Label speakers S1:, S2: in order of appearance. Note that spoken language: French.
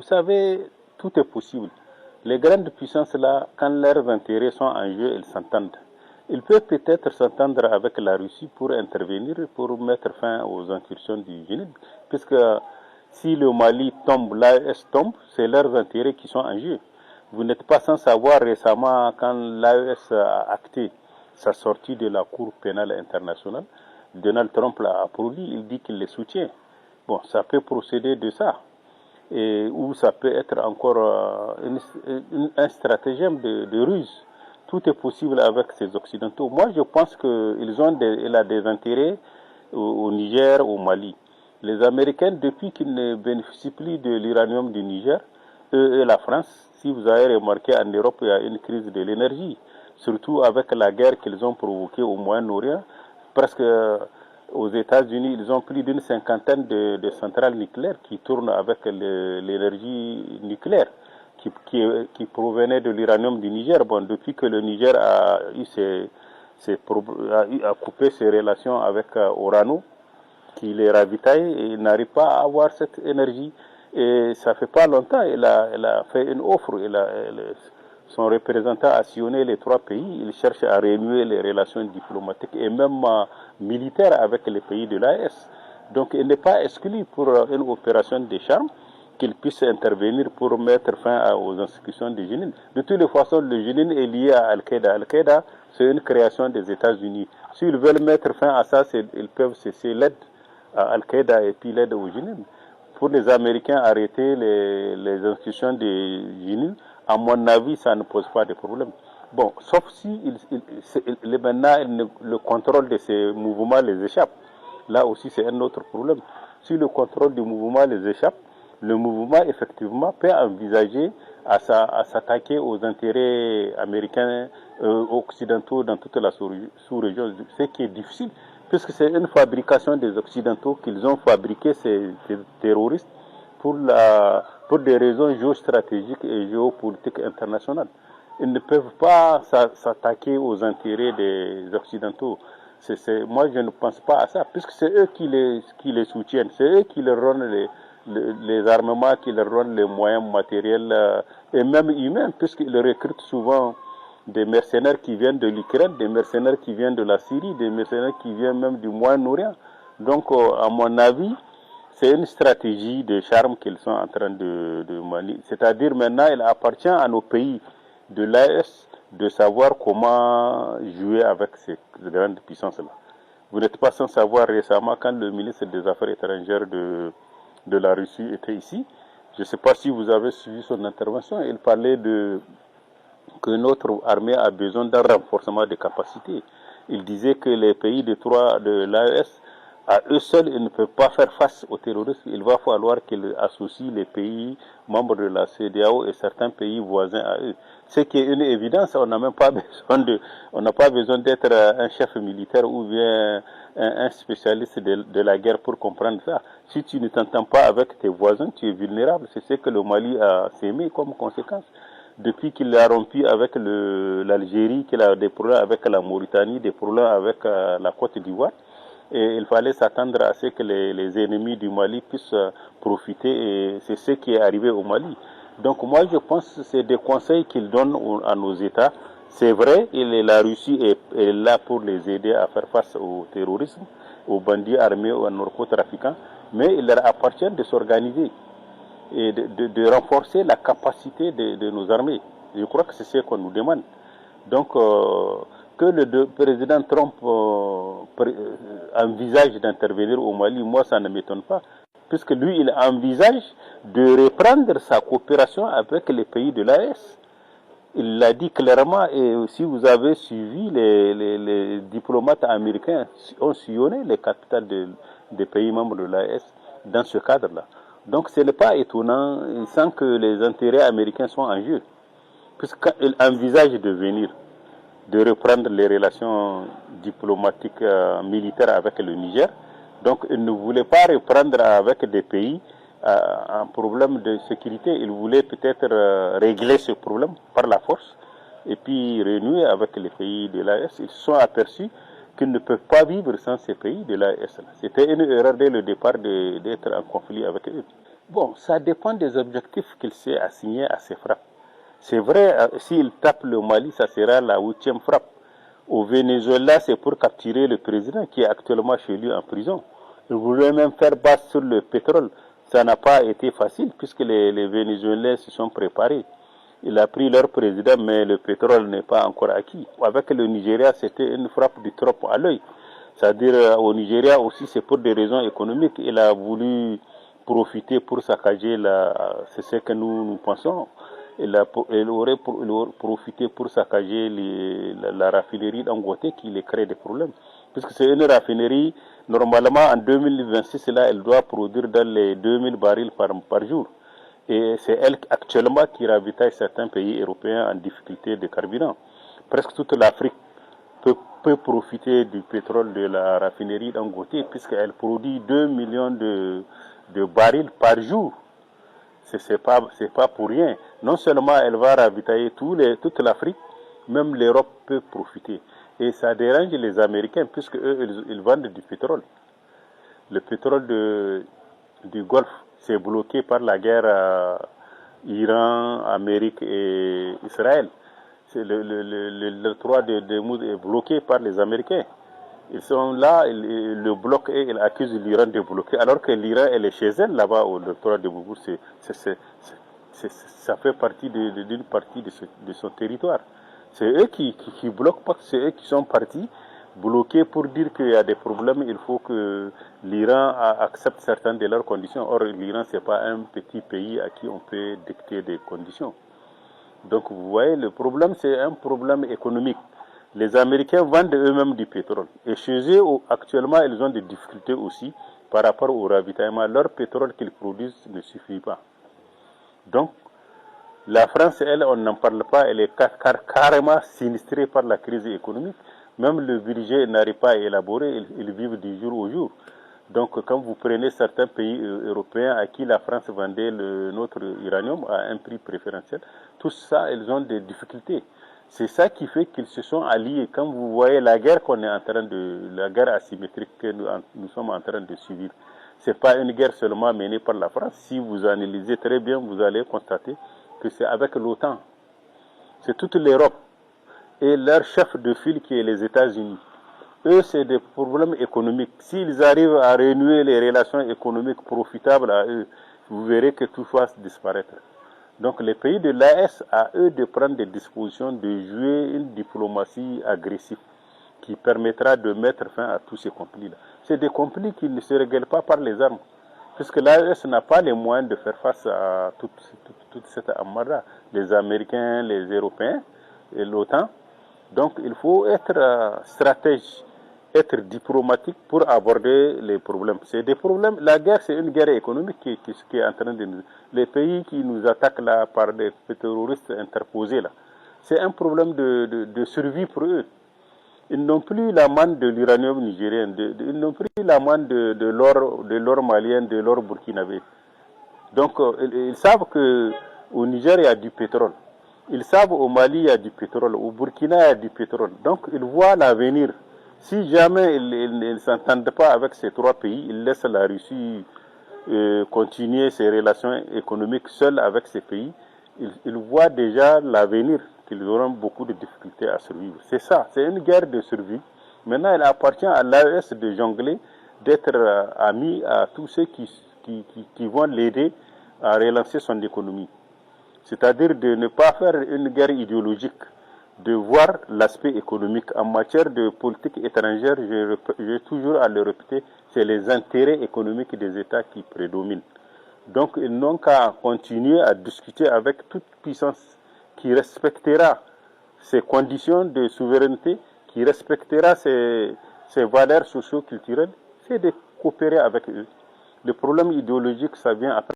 S1: savez, tout est possible. Les grandes puissances là, quand leurs intérêts sont en jeu, ils s'entendent. Ils peuvent peut-être s'entendre avec la Russie pour intervenir, pour mettre fin aux incursions du Génib, puisque si le Mali tombe, l'AES tombe, c'est leurs intérêts qui sont en jeu. Vous n'êtes pas sans savoir récemment quand l'AES a acté sa sortie de la Cour pénale internationale, Donald Trump l'a applaudi, il dit qu'il les soutient. Bon, ça peut procéder de ça. Et ou ça peut être encore un stratagème de ruse. Tout est possible avec ces Occidentaux. Moi, je pense qu'il a des intérêts au Niger, au Mali. Les Américains, depuis qu'ils ne bénéficient plus de l'uranium du Niger, eux et la France, si vous avez remarqué, en Europe, il y a une crise de l'énergie. Surtout avec la guerre qu'ils ont provoquée au Moyen-Orient. Presque aux États-Unis, ils ont plus d'une cinquantaine de centrales nucléaires qui tournent avec l'énergie nucléaire qui provenait de l'uranium du Niger. Bon, depuis que le Niger a coupé ses relations avec Orano, qui les ravitaille, et il n'arrive pas à avoir cette énergie. Et ça fait pas longtemps, elle a fait une offre, son représentant a sillonné les 3 pays, il cherche à renouer les relations diplomatiques et même militaires avec les pays de l'AES. Donc il n'est pas exclu pour une opération de charme qu'il puisse intervenir pour mettre fin aux institutions de Jenin. De toutes les façons, le Jenin est lié à Al-Qaïda. Al-Qaïda, c'est une création des États-Unis. S'ils veulent mettre fin à ça, ils peuvent cesser l'aide à Al-Qaïda et puis l'aide au Jenin. Pour les Américains, arrêter les institutions de Jenin, à mon avis, ça ne pose pas de problème. Bon, sauf si maintenant le contrôle de ces mouvements les échappe. Là aussi, c'est un autre problème. Si le contrôle du mouvement les échappe, le mouvement, effectivement, peut envisager à s'attaquer aux intérêts américains occidentaux dans toute la sous-région, ce qui est difficile, puisque c'est une fabrication des Occidentaux qu'ils ont fabriqué ces terroristes pour des raisons géostratégiques et géopolitiques internationales. Ils ne peuvent pas s'attaquer aux intérêts des Occidentaux. Moi, je ne pense pas à ça, puisque c'est eux qui les soutiennent, c'est eux qui leur donnent les armements, qui leur donnent les moyens matériels et même humains, puisqu'ils recrutent souvent des mercenaires qui viennent de l'Ukraine, des mercenaires qui viennent de la Syrie, des mercenaires qui viennent même du Moyen-Orient. Donc, à mon avis, c'est une stratégie de charme qu'ils sont en train de manier. C'est-à-dire maintenant, il appartient à nos pays de l'AES de savoir comment jouer avec ces grandes puissances-là. Vous n'êtes pas sans savoir récemment, quand le ministre des Affaires étrangères de la Russie était ici, je ne sais pas si vous avez suivi son intervention, il parlait que notre armée a besoin d'un renforcement des capacités. Il disait que les pays de l'AES, à eux seuls, ils ne peuvent pas faire face aux terroristes. Il va falloir qu'ils associent les pays membres de la CEDEAO et certains pays voisins à eux. Ce qui est une évidence, on n'a pas besoin d'être un chef militaire ou bien un spécialiste de la guerre pour comprendre ça. Si tu ne t'entends pas avec tes voisins, tu es vulnérable. C'est ce que le Mali a sémé comme conséquence. Depuis qu'il a rompu avec l'Algérie, qu'il a des problèmes avec la Mauritanie, des problèmes avec la Côte d'Ivoire, et il fallait s'attendre à ce que les ennemis du Mali puissent profiter, et c'est ce qui est arrivé au Mali. Donc moi je pense que c'est des conseils qu'il donne à nos États. C'est vrai, la Russie est là pour les aider à faire face au terrorisme, aux bandits armés, aux narcotrafiquants, mais il leur appartient de s'organiser et de renforcer la capacité de nos armées. Je crois que c'est ce qu'on nous demande. Donc, que le président Trump envisage d'intervenir au Mali, moi ça ne m'étonne pas, puisque lui il envisage de reprendre sa coopération avec les pays de l'AES. Il l'a dit clairement, et si vous avez suivi, les diplomates américains ont sillonné les capitales des pays membres de l'AES dans ce cadre-là. Donc ce n'est pas étonnant, sans que les intérêts américains soient en jeu, puisqu'ils envisagent de reprendre les relations diplomatiques militaires avec le Niger. Donc ils ne voulaient pas reprendre avec des pays un problème de sécurité. Ils voulaient peut-être régler ce problème par la force et puis renouer avec les pays de l'AES. Ils se sont aperçus qu'ils ne peuvent pas vivre sans ces pays de l'AES. C'était une erreur dès le départ d'être en conflit avec eux. Bon, ça dépend des objectifs qu'il s'est assigné à ses frappes. C'est vrai, s'il tape le Mali, ça sera la 8e frappe. Au Venezuela, c'est pour capturer le président qui est actuellement chez lui en prison. Il voulait même faire base sur le pétrole. Ça n'a pas été facile puisque les Vénézuéliens se sont préparés. Il a pris leur président, mais le pétrole n'est pas encore acquis. Avec le Nigeria, c'était une frappe du trop à l'œil. C'est-à-dire, au Nigeria aussi, c'est pour des raisons économiques. Il a voulu profiter pour saccager c'est ce que nous pensons. Il aurait profité pour saccager la raffinerie d'Angote qui les crée des problèmes. Puisque c'est une raffinerie, normalement en 2026, là, elle doit produire dans les 2000 barils par jour. Et c'est elle actuellement qui ravitaille certains pays européens en difficulté de carburant. Presque toute l'Afrique peut profiter du pétrole de la raffinerie d'Angote puisqu'elle produit 2 millions de barils par jour. C'est pas pour rien. Non seulement elle va ravitailler toute l'Afrique, même l'Europe peut profiter. Et ça dérange les Américains puisque eux, ils vendent du pétrole. Le pétrole du Golfe, c'est bloqué par la guerre Iran, Amérique et Israël. Le droit de Moud est bloqué par les Américains. Ils sont là, ils le bloquent et ils accusent l'Iran de bloquer, alors que l'Iran, elle est chez elle là-bas au territoire de Bougour. Ça fait partie d'une partie de son territoire. C'est eux qui bloquent, parce que c'est eux qui sont partis bloqués pour dire qu'il y a des problèmes. Il faut que l'Iran accepte certaines de leurs conditions. Or, l'Iran, ce n'est pas un petit pays à qui on peut dicter des conditions. Donc, vous voyez, le problème, c'est un problème économique. Les Américains vendent eux-mêmes du pétrole. Et chez eux, actuellement, ils ont des difficultés aussi par rapport au ravitaillement. Leur pétrole qu'ils produisent ne suffit pas. Donc, la France, elle, on n'en parle pas. Elle est carrément sinistrée par la crise économique. Même le budget n'arrive pas à élaborer. Ils vivent du jour au jour. Donc, quand vous prenez certains pays européens à qui la France vendait notre uranium à un prix préférentiel, tout ça, ils ont des difficultés. C'est ça qui fait qu'ils se sont alliés. Quand vous voyez la guerre la guerre asymétrique que nous sommes en train de subir, c'est pas une guerre seulement menée par la France. Si vous analysez très bien, vous allez constater que c'est avec l'OTAN. C'est toute l'Europe et leur chef de file qui est les États-Unis. Eux, c'est des problèmes économiques. S'ils arrivent à renouer les relations économiques profitables à eux, vous verrez que tout va disparaître. Donc les pays de l'AS, à eux de prendre des dispositions, de jouer une diplomatie agressive qui permettra de mettre fin à tous ces conflits-là. C'est des conflits qui ne se règlent pas par les armes, puisque l'AS n'a pas les moyens de faire face à toute cette amarre. Les Américains, les Européens et l'OTAN. Donc il faut être stratège, être diplomatique pour aborder les problèmes. C'est des problèmes. La guerre, c'est une guerre économique qui est en train de nous. Les pays qui nous attaquent là par des terroristes interposés là, c'est un problème de survie pour eux. Ils n'ont plus la manne de l'uranium nigérien, ils n'ont plus la manne de l'or malien, de l'or burkinabé. Donc ils savent que au Niger il y a du pétrole. Ils savent au Mali il y a du pétrole, au Burkina il y a du pétrole. Donc ils voient l'avenir. Si jamais ils ne s'entendent pas avec ces trois pays, ils laissent la Russie continuer ses relations économiques seules avec ces pays. Ils voient déjà l'avenir, qu'ils auront beaucoup de difficultés à survivre. C'est ça, c'est une guerre de survie. Maintenant, il appartient à l'AES de jongler, d'être ami à tous ceux qui vont l'aider à relancer son économie. C'est-à-dire de ne pas faire une guerre idéologique, de voir l'aspect économique. En matière de politique étrangère, j'ai toujours à le répéter, c'est les intérêts économiques des États qui prédominent. Donc ils n'ont qu'à continuer à discuter avec toute puissance qui respectera ces conditions de souveraineté, qui respectera ces valeurs socio-culturelles, c'est de coopérer avec eux. Le problème idéologique, ça vient après.